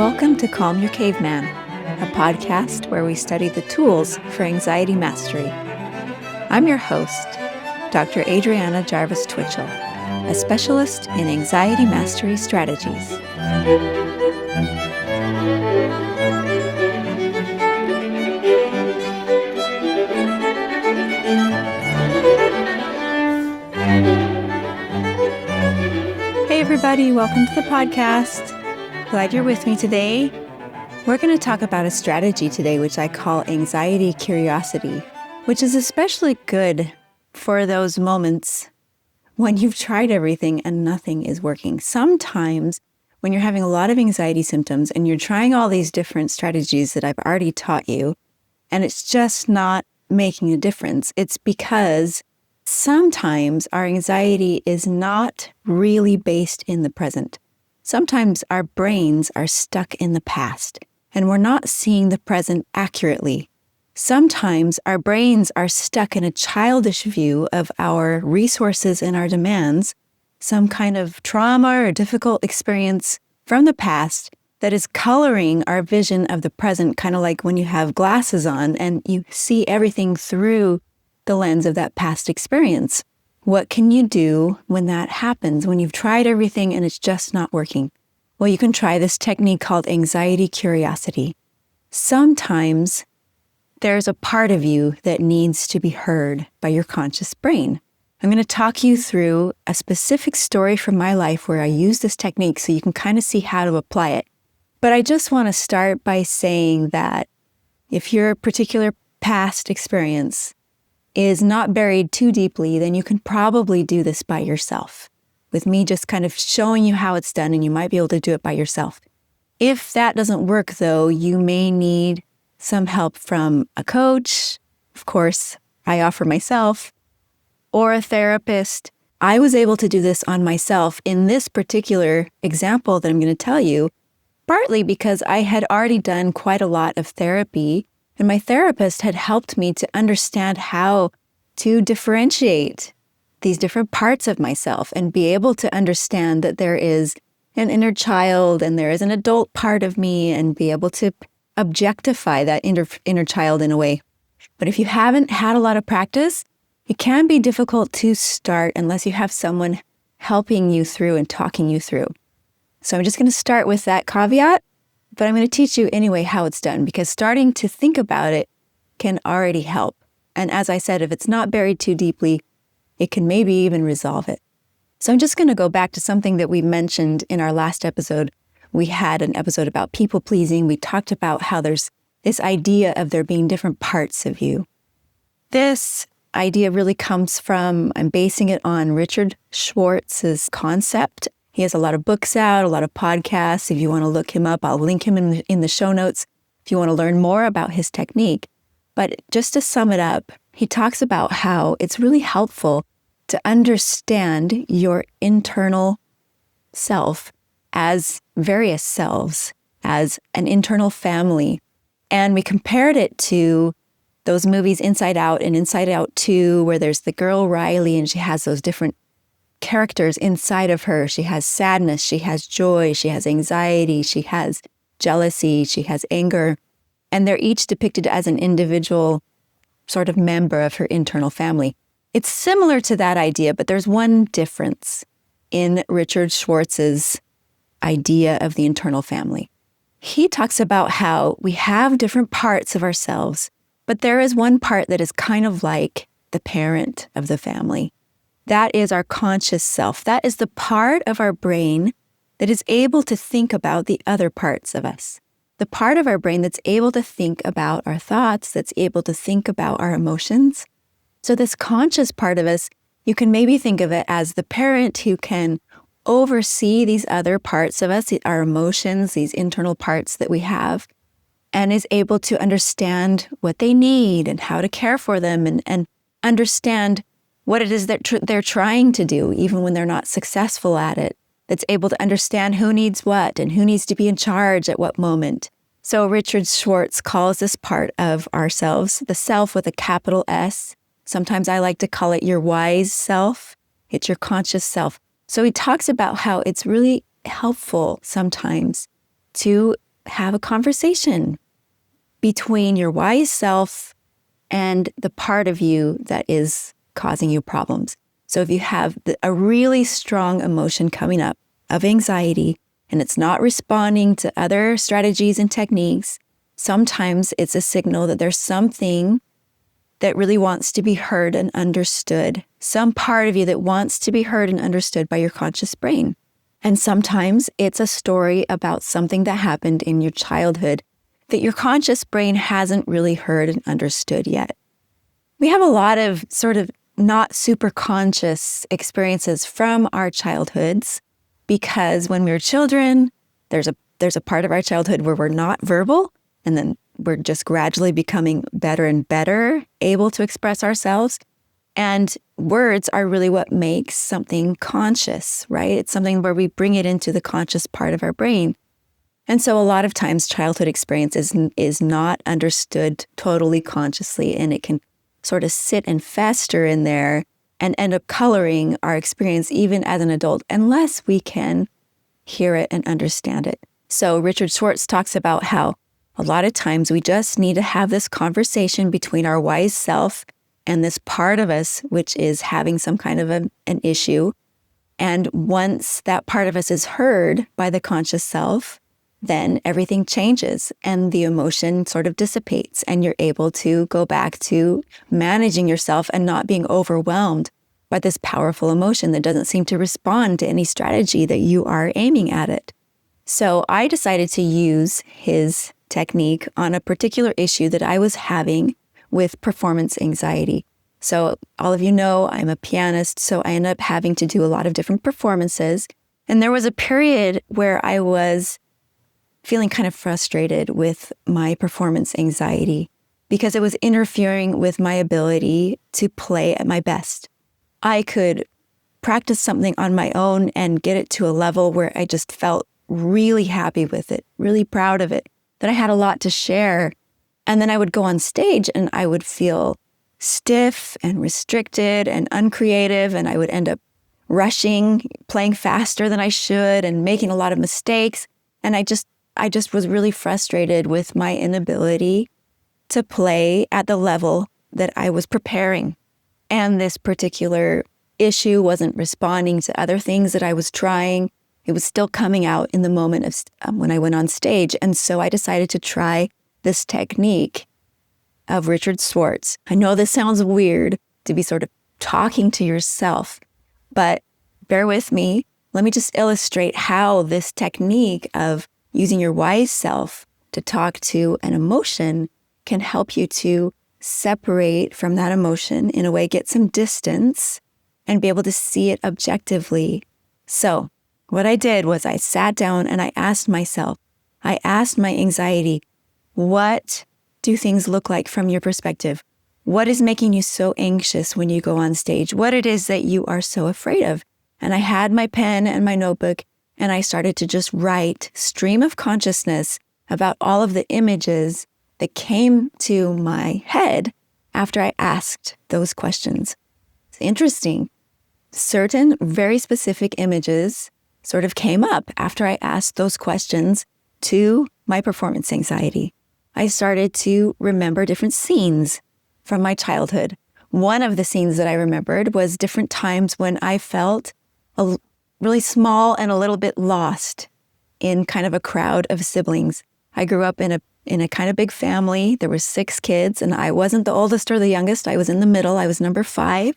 Welcome to Calm Your Caveman, a podcast where we study the tools for anxiety mastery. I'm your host, Dr. Adriana Jarvis Twitchell, a specialist in anxiety mastery strategies. Hey everybody, welcome to the podcast. Glad you're with me today. We're going to talk about a strategy today which I call anxiety curiosity, which is especially good for those moments when you've tried everything and nothing is working. Sometimes when you're having a lot of anxiety symptoms and you're trying all these different strategies that I've already taught you, and it's just not making a difference, it's because sometimes our anxiety is not really based in the present. Sometimes our brains are stuck in the past and we're not seeing the present accurately. Sometimes our brains are stuck in a childish view of our resources and our demands, some kind of trauma or difficult experience from the past that is coloring our vision of the present, kind of like when you have glasses on and you see everything through the lens of that past experience. What can you do when that happens, when you've tried everything and it's just not working? Well, you can try this technique called anxiety curiosity. Sometimes there's a part of you that needs to be heard by your conscious brain. I'm going to talk you through a specific story from my life where I use this technique so you can kind of see how to apply it. But I just want to start by saying that if your particular past experience is not buried too deeply, then you can probably do this by yourself, with me just kind of showing you how it's done, and you might be able to do it by yourself. If that doesn't work, though, you may need some help from a coach. Of course, I offer myself, or a therapist. I was able to do this on myself in this particular example that I'm going to tell you, partly because I had already done quite a lot of therapy, and my therapist had helped me to understand how to differentiate these different parts of myself and be able to understand that there is an inner child and there is an adult part of me, and be able to objectify that inner child in a way. But if you haven't had a lot of practice, it can be difficult to start unless you have someone helping you through and talking you through. So I'm just going to start with that caveat. But I'm going to teach you anyway how it's done, because starting to think about it can already help. And as I said, if it's not buried too deeply, it can maybe even resolve it. So I'm just going to go back to something that we mentioned in our last episode. We had an episode about people pleasing. We talked about how there's this idea of there being different parts of you. This idea really comes from, I'm basing it on Richard Schwartz's concept. He has a lot of books out, a lot of podcasts. If you want to look him up, I'll link him in the show notes if you want to learn more about his technique. But just to sum it up, he talks about how it's really helpful to understand your internal self as various selves, as an internal family. And we compared it to those movies Inside Out and Inside Out 2, where there's the girl Riley and she has those different characters inside of her. She has sadness, she has joy, she has anxiety, she has jealousy, she has anger, and they're each depicted as an individual sort of member of her internal family. It's similar to that idea, but there's one difference in Richard Schwartz's idea of the internal family. He talks about how we have different parts of ourselves, but there is one part that is kind of like the parent of the family. That is our conscious self. That is the part of our brain that is able to think about the other parts of us. The part of our brain that's able to think about our thoughts, that's able to think about our emotions. So this conscious part of us, you can maybe think of it as the parent who can oversee these other parts of us, our emotions, these internal parts that we have, and is able to understand what they need and how to care for them, and understand what it is that they're trying to do, even when they're not successful at it. That's able to understand who needs what and who needs to be in charge at what moment. So Richard Schwartz calls this part of ourselves the self with a capital S. Sometimes I like to call it your wise self. It's your conscious self. So he talks about how it's really helpful sometimes to have a conversation between your wise self and the part of you that is causing you problems. So if you have a really strong emotion coming up of anxiety and it's not responding to other strategies and techniques, sometimes it's a signal that there's something that really wants to be heard and understood, some part of you that wants to be heard and understood by your conscious brain. And sometimes it's a story about something that happened in your childhood that your conscious brain hasn't really heard and understood yet. We have a lot of sort of not super conscious experiences from our childhoods because when we were children, there's a part of our childhood where we're not verbal, and then we're just gradually becoming better and better able to express ourselves. And words are really what makes something conscious, right? It's something where we bring it into the conscious part of our brain. And so a lot of times childhood experience is not understood totally consciously, and it can sort of sit and fester in there and end up coloring our experience even as an adult, unless we can hear it and understand it. So Richard Schwartz talks about how a lot of times we just need to have this conversation between our wise self and this part of us, which is having some kind of an issue. And once that part of us is heard by the conscious self, then everything changes and the emotion sort of dissipates and you're able to go back to managing yourself and not being overwhelmed by this powerful emotion that doesn't seem to respond to any strategy that you are aiming at it. So I decided to use his technique on a particular issue that I was having with performance anxiety. So all of you know I'm a pianist, so I ended up having to do a lot of different performances. And there was a period where I was feeling kind of frustrated with my performance anxiety because it was interfering with my ability to play at my best. I could practice something on my own and get it to a level where I just felt really happy with it, really proud of it, that I had a lot to share. And then I would go on stage and I would feel stiff and restricted and uncreative, and I would end up rushing, playing faster than I should and making a lot of mistakes. And I just was really frustrated with my inability to play at the level that I was preparing. And this particular issue wasn't responding to other things that I was trying. It was still coming out in the moment of when I went on stage. And so I decided to try this technique of Richard Schwartz. I know this sounds weird to be sort of talking to yourself, but bear with me. Let me just illustrate how this technique of using your wise self to talk to an emotion can help you to separate from that emotion, in a way, get some distance and be able to see it objectively. So what I did was I sat down and I asked my anxiety, what do things look like from your perspective? What is making you so anxious when you go on stage? What it is that you are so afraid of? And I had my pen and my notebook and I started to just write stream of consciousness about all of the images that came to my head after I asked those questions. It's interesting. Certain very specific images sort of came up after I asked those questions to my performance anxiety. I started to remember different scenes from my childhood. One of the scenes that I remembered was different times when I felt really small and a little bit lost in kind of a crowd of siblings. I grew up in a kind of big family. There were 6 kids, and I wasn't the oldest or the youngest. I was in the middle. I was number 5.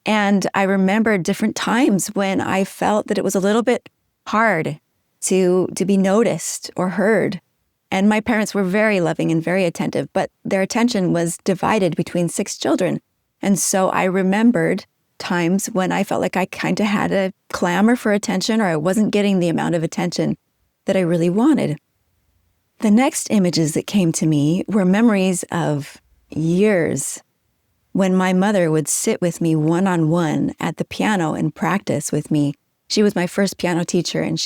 And I remembered different times when I felt that it was a little bit hard to be noticed or heard. And my parents were very loving and very attentive, but their attention was divided between 6 children. And so I remembered times when I felt like I kind of had a clamor for attention, or I wasn't getting the amount of attention that I really wanted. The next images that came to me were memories of years when my mother would sit with me one-on-one at the piano and practice with me. She was my first piano teacher, and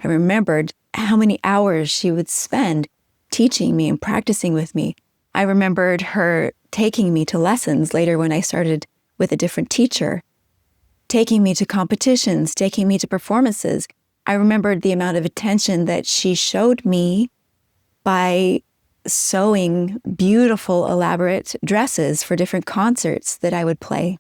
I remembered how many hours she would spend teaching me and practicing with me. I remembered her taking me to lessons later when I started with a different teacher, taking me to competitions, taking me to performances. I remembered the amount of attention that she showed me by sewing beautiful, elaborate dresses for different concerts that I would play.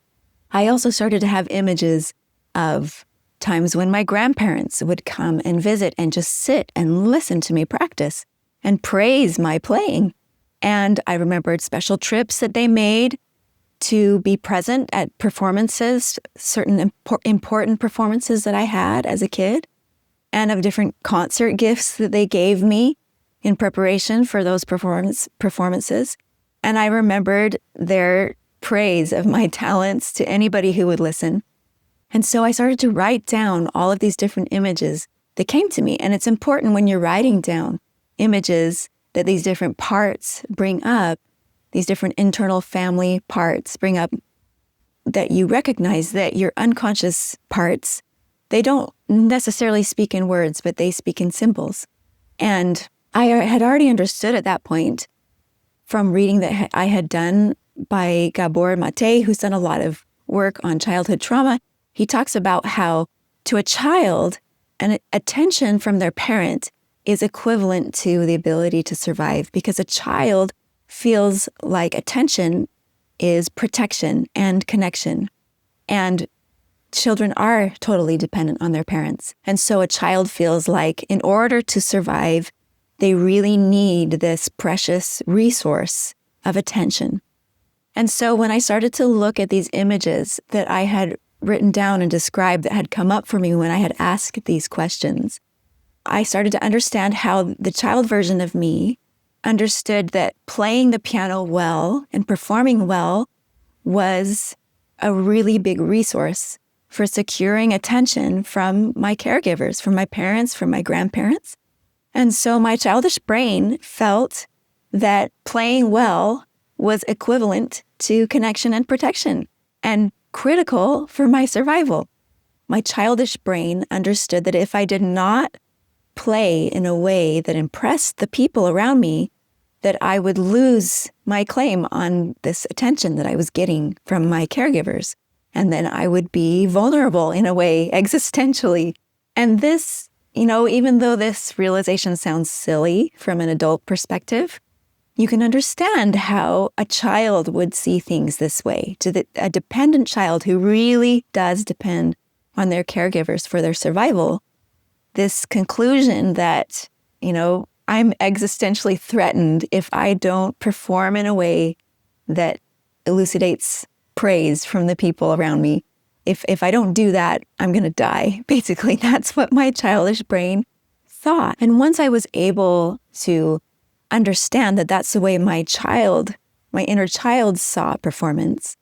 I also started to have images of times when my grandparents would come and visit and just sit and listen to me practice and praise my playing. And I remembered special trips that they made to be present at performances, certain important performances that I had as a kid, and of different concert gifts that they gave me in preparation for those performances. And I remembered their praise of my talents to anybody who would listen. And so I started to write down all of these different images that came to me. And it's important when you're writing down images that these different parts bring up, these different internal family parts bring up, that you recognize that your unconscious parts, they don't necessarily speak in words, but they speak in symbols. And I had already understood at that point from reading that I had done by Gabor Mate, who's done a lot of work on childhood trauma. He talks about how to a child, an attention from their parent is equivalent to the ability to survive, because a child feels like attention is protection and connection. And children are totally dependent on their parents. And so a child feels like in order to survive, they really need this precious resource of attention. And so when I started to look at these images that I had written down and described that had come up for me when I had asked these questions, I started to understand how the child version of me understood that playing the piano well and performing well was a really big resource for securing attention from my caregivers, from my parents, from my grandparents. And so my childish brain felt that playing well was equivalent to connection and protection and critical for my survival. My childish brain understood that if I did not play in a way that impressed the people around me, that I would lose my claim on this attention that I was getting from my caregivers. And then I would be vulnerable in a way existentially. And this, even though this realization sounds silly from an adult perspective, you can understand how a child would see things this way. A dependent child who really does depend on their caregivers for their survival, this conclusion that, I'm existentially threatened if I don't perform in a way that elucidates praise from the people around me. If I don't do that, I'm going to die. Basically, that's what my childish brain thought. And once I was able to understand that that's the way my inner child saw performance,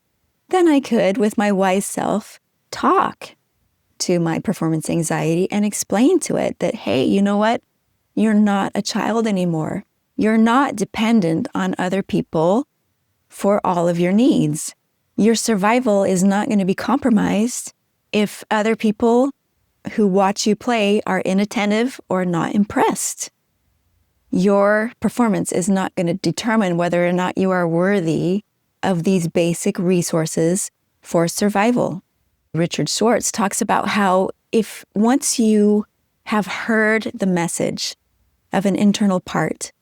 then I could, with my wise self, talk to my performance anxiety and explain to it that, hey, you know what? You're not a child anymore. You're not dependent on other people for all of your needs. Your survival is not going to be compromised if other people who watch you play are inattentive or not impressed. Your performance is not going to determine whether or not you are worthy of these basic resources for survival. Richard Schwartz talks about how if once you have heard the message of an internal part,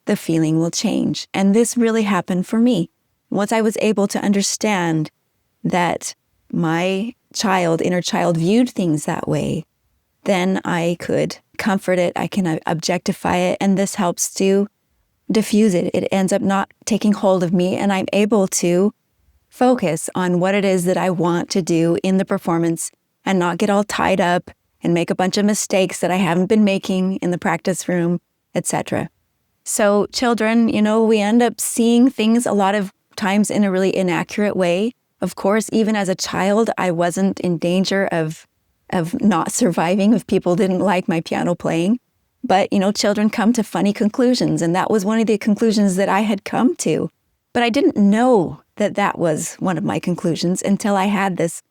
the feeling will change. And this really happened for me. Once I was able to understand that my inner child viewed things that way, then I could comfort it, I can objectify it, and this helps to diffuse it. It ends up not taking hold of me, and I'm able to focus on what it is that I want to do in the performance and not get all tied up and make a bunch of mistakes that I haven't been making in the practice room, etc. So children, we end up seeing things a lot of times in a really inaccurate way. Of course, even as a child, I wasn't in danger of not surviving if people didn't like my piano playing. But, children come to funny conclusions, and that was one of the conclusions that I had come to. But I didn't know that that was one of my conclusions until I had this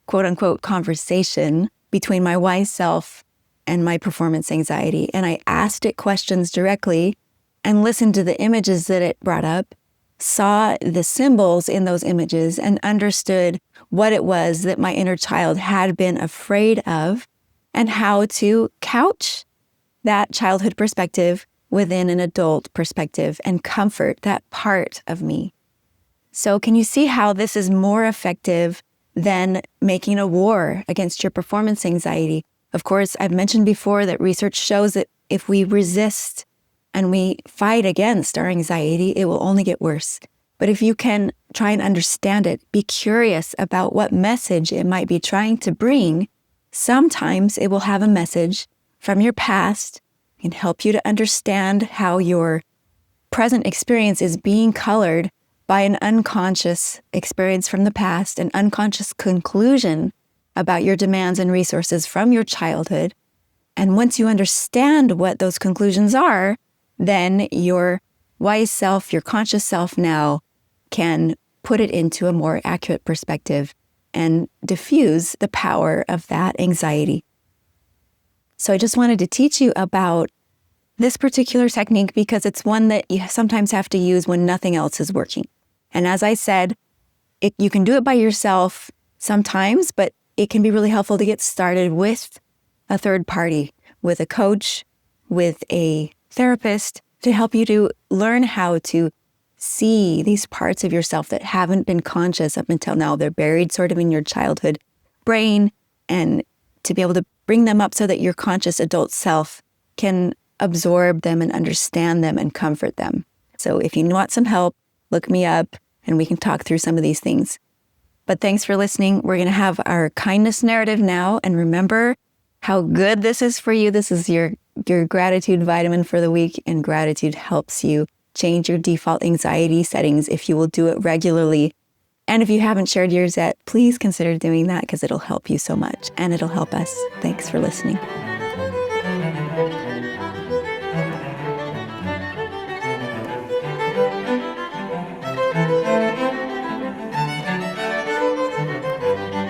quote-unquote conversation between my wise self and my performance anxiety. And I asked it questions directly and listened to the images that it brought up, saw the symbols in those images, and understood what it was that my inner child had been afraid of and how to couch that childhood perspective within an adult perspective and comfort that part of me. So can you see how this is more effective than making a war against your performance anxiety? Of course, I've mentioned before that research shows that if we resist and we fight against our anxiety, it will only get worse. But if you can try and understand it, be curious about what message it might be trying to bring, sometimes it will have a message from your past and help you to understand how your present experience is being colored by an unconscious experience from the past, an unconscious conclusion about your demands and resources from your childhood. And once you understand what those conclusions are, then your wise self, your conscious self now can put it into a more accurate perspective and diffuse the power of that anxiety. So I just wanted to teach you about this particular technique because it's one that you sometimes have to use when nothing else is working. And as I said, you can do it by yourself sometimes, but it can be really helpful to get started with a third party, with a coach, with a therapist, to help you to learn how to see these parts of yourself that haven't been conscious up until now. They're buried sort of in your childhood brain, and to be able to bring them up so that your conscious adult self can absorb them and understand them and comfort them. So if you want some help, look me up and we can talk through some of these things. But thanks for listening. We're going to have our kindness narrative now. And remember how good this is for you. This is your gratitude vitamin for the week. And gratitude helps you change your default anxiety settings if you will do it regularly. And if you haven't shared yours yet, please consider doing that because it'll help you so much and it'll help us. Thanks for listening.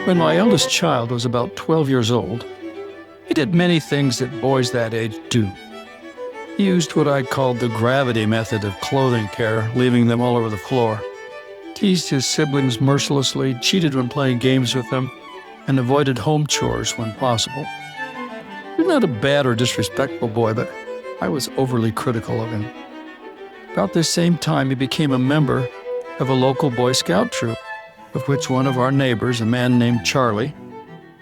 When my eldest child was about 12 years old, he did many things that boys that age do. He used what I called the gravity method of clothing care, leaving them all over the floor, teased his siblings mercilessly, cheated when playing games with them, and avoided home chores when possible. He was not a bad or disrespectful boy, but I was overly critical of him. About this same time, he became a member of a local Boy Scout troop, of which one of our neighbors, a man named Charlie,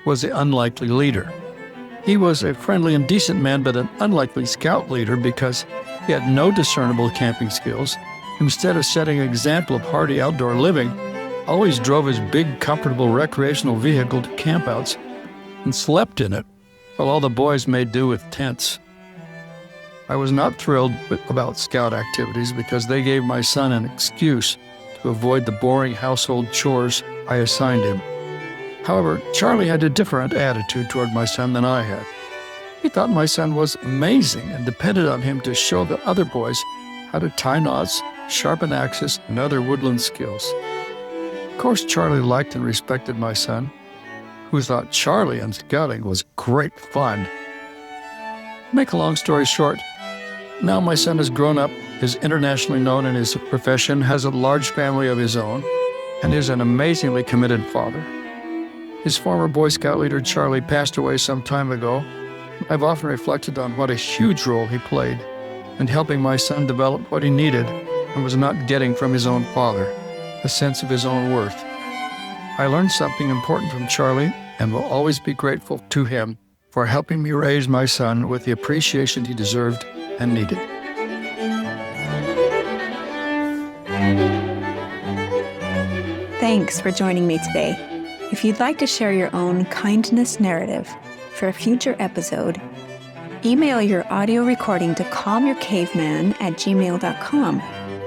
was the unlikely leader. He was a friendly and decent man, but an unlikely scout leader because he had no discernible camping skills. Instead of setting an example of hardy outdoor living, always drove his big, comfortable recreational vehicle to campouts and slept in it, while all the boys made do with tents. I was not thrilled about scout activities because they gave my son an excuse to avoid the boring household chores I assigned him. However, Charlie had a different attitude toward my son than I had. He thought my son was amazing and depended on him to show the other boys how to tie knots, sharpen axes, and other woodland skills. Of course, Charlie liked and respected my son, who thought Charlie and scouting was great fun. To make a long story short, now my son has grown up, is internationally known in his profession, has a large family of his own, and is an amazingly committed father. His former Boy Scout leader, Charlie, passed away some time ago. I've often reflected on what a huge role he played in helping my son develop what he needed and was not getting from his own father, a sense of his own worth. I learned something important from Charlie and will always be grateful to him for helping me raise my son with the appreciation he deserved and needed. Thanks for joining me today. If you'd like to share your own kindness narrative for a future episode, email your audio recording to calmyourcaveman@gmail.com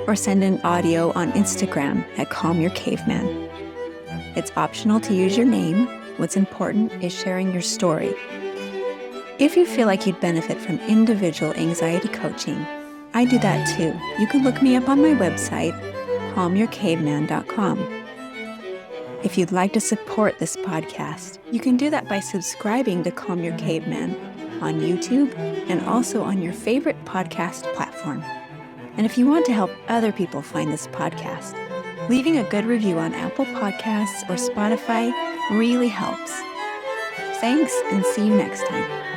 or send an audio on Instagram at calmyourcaveman. It's optional to use your name. What's important is sharing your story. If you feel like you'd benefit from individual anxiety coaching, I do that too. You can look me up on my website, calmyourcaveman.com. If you'd like to support this podcast, you can do that by subscribing to Calm Your Caveman on YouTube and also on your favorite podcast platform. And if you want to help other people find this podcast, leaving a good review on Apple Podcasts or Spotify really helps. Thanks, and see you next time.